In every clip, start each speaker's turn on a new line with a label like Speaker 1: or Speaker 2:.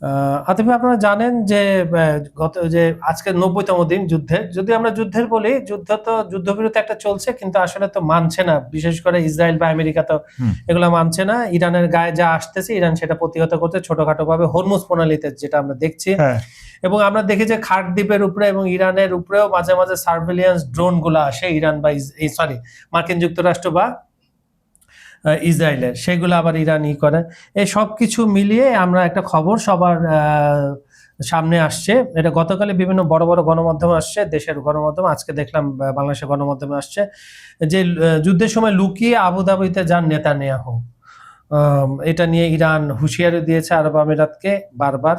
Speaker 1: আতিফ, আপনারা জানেন যে গত যে আজকে ৯০তম দিন যুদ্ধের। যদি আমরা যুদ্ধের বলি, যুদ্ধবিরতি একটা চলছে, কিন্তু আসলে তো মানছে না। বিশেষ করে ইসরায়েল বা আমেরিকা তো এগুলো মানছে না। ইরানের গায়ে যা আসতেছে, ইরান সেটা প্রতিহত করতে ছোটখাটো ভাবে হরমুজ প্রণালীতে, যেটা আমরা দেখছি। এবং আমরা দেখি যে খার্ক দ্বীপের উপরে এবং ইরানের উপরেও মাঝে মাঝে সার্ভেলিয়েন্স ড্রোন গুলা আসে, ইরান বা মার্কিন যুক্তরাষ্ট্র বা ইসরায়েলের, সেগুলো আবার ইরান করে। এই সব কিছু মিলিয়ে আমরা একটা খবর সবার সামনে আসছে। এটা গতকালে বিভিন্ন বড় বড় গণমাধ্যমে আসছে, দেশের গণমাধ্যমে, আজকে দেখলাম বাংলাদেশের গণমাধ্যমে আসছে যে যুদ্ধের সময় লুকিয়ে আবুধাবিতে যান নেতানিয়াহু। এটা নিয়ে ইরান হুঁশিয়ারি দিয়েছে আরব আমিরাতকে বারবার।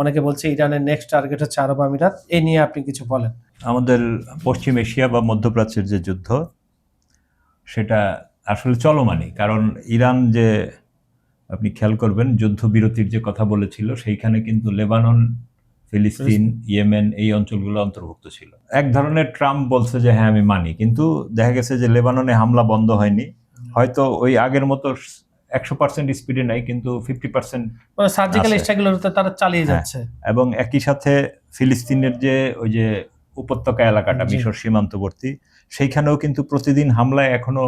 Speaker 1: অনেকে বলছে ইরানের নেক্সট টার্গেট হচ্ছে আরব আমিরাত। এই নিয়ে আপনি কিছু বলেন।
Speaker 2: আমাদের পশ্চিম এশিয়া বা মধ্যপ্রাচ্যের যে যুদ্ধ, সেটা আসলে চলমানই। কারণ ইরান যে, আপনি খেয়াল করবেন, যুদ্ধবিরতির যে কথা বলেছিল, সেইখানে কিন্তু লেবানন, ফিলিস্তিন, ইয়েমেন এই অঞ্চলগুলো অন্তর্ভুক্ত ছিল। এক ধরনের ট্রাম্প বলছে যে হ্যাঁ আমি মানি, কিন্তু দেখা গেছে যে লেবাননে হামলা বন্ধ হয়নি। হয়তো ওই আগের মতো 100% স্পিডে নাই, কিন্তু 50%
Speaker 1: সার্জিক্যাল স্ট্রাইকগুলোতে তারা চালিয়ে যাচ্ছে।
Speaker 2: এবং একই সাথে ফিলিস্তিনের যে ওই যে উপত্যকা এলাকাটা মিশর সীমান্তবর্তী, সেইখানেও কিন্তু প্রতিদিন হামলায় এখনো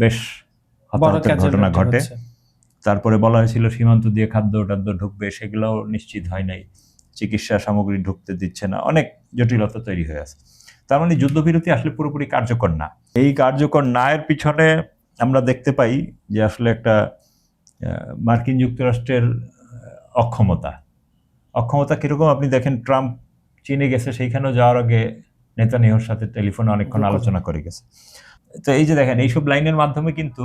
Speaker 2: বেশ হতাহতের ঘটনা ঘটে। তারপরে বলা হয়েছিল সীমান্ত দিয়ে খাদ্য টাদ্য ঢুকবে, সেগুলোও নিশ্চিত হয় নাই। চিকিৎসা সামগ্রী ঢুকতে দিচ্ছে না, অনেক জটিলতা তৈরি হয়ে আছে। তার মানে যুদ্ধবিরতি আসলে পুরোপুরি কার্যকর না। এই কার্যকর না এর পিছনে আমরা দেখতে পাই যে আসলে একটা মার্কিন যুক্তরাষ্ট্রের অক্ষমতা কিরকম আপনি দেখেন। ট্রাম্প চীনে গেছে, সেইখানেও যাওয়ার আগে নেতানিয়াহুর সাথে টেলিফোনে অনেকক্ষণ আলোচনা করে গেছে। তো এই যে দেখেন, এইসব লাইনের মাধ্যমে কিন্তু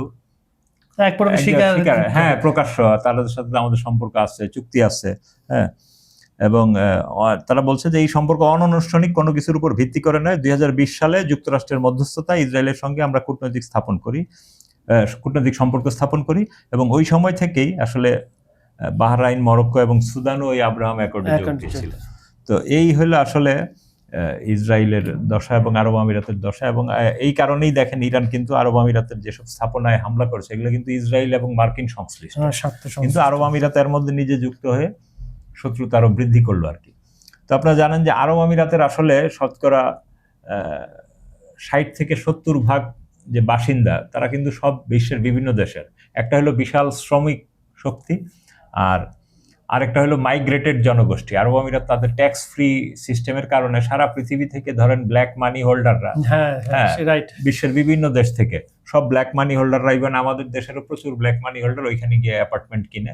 Speaker 2: হ্যাঁ প্রকাশ্য তাদের সাথে আমাদের সম্পর্ক আছে, চুক্তি আছে। হ্যাঁ, এবং তারা বলছে যে এই সম্পর্ক অনানুষ্ঠানিক কোনো কিছুর উপর ভিত্তি করে নয়। 2020 সালে যুক্তরাষ্ট্রের মধ্যস্থতায় ইসরায়েলের সঙ্গে আমরা কূটনৈতিক সম্পর্ক স্থাপন করি, এবং ওই সময় থেকেই আসলে বাহরাইন, মরক্কো এবং সুদানও ওই আব্রাহাম অ্যাকর্ডে যোগ দিয়েছিল। তো এই হলো আসলে ইসরায়েলের দশা এবং আরব আমিরাতের দশা। এবং এই কারণেই দেখেন, ইরান কিন্তু আরব আমিরাতের যেসব স্থাপনায় হামলা করেছে, এগুলো কিন্তু ইসরায়েল এবং মার্কিন সংশ্লিষ্ট। কিন্তু আরব আমিরাত এর মধ্যে নিজে যুক্ত হয়ে শত্রুতা আরো বৃদ্ধি করলো আর কি। তো আপনারা জানেন যে আরব আমিরাতের আসলে শতকরা 60 থেকে 70% যে বাসিন্দা, তারা কিন্তু সব বিশ্বের বিভিন্ন দেশের। একটা হলো বিশাল শ্রমিক শক্তি, আর আরেকটা হলো মাইগ্রেটেড জনগোষ্ঠী। আরব আমিরাত তাদের ট্যাক্স ফ্রি সিস্টেমের কারণে সারা পৃথিবী থেকে ধরেন ব্ল্যাক মানি হোল্ডাররা, বিশ্বের বিভিন্ন দেশ থেকে সব ব্ল্যাক মানি হোল্ডাররা, ইভেন আমাদের দেশেরও প্রচুর ব্ল্যাক মানি হোল্ডার ওইখানে গিয়ে অ্যাপার্টমেন্ট কিনে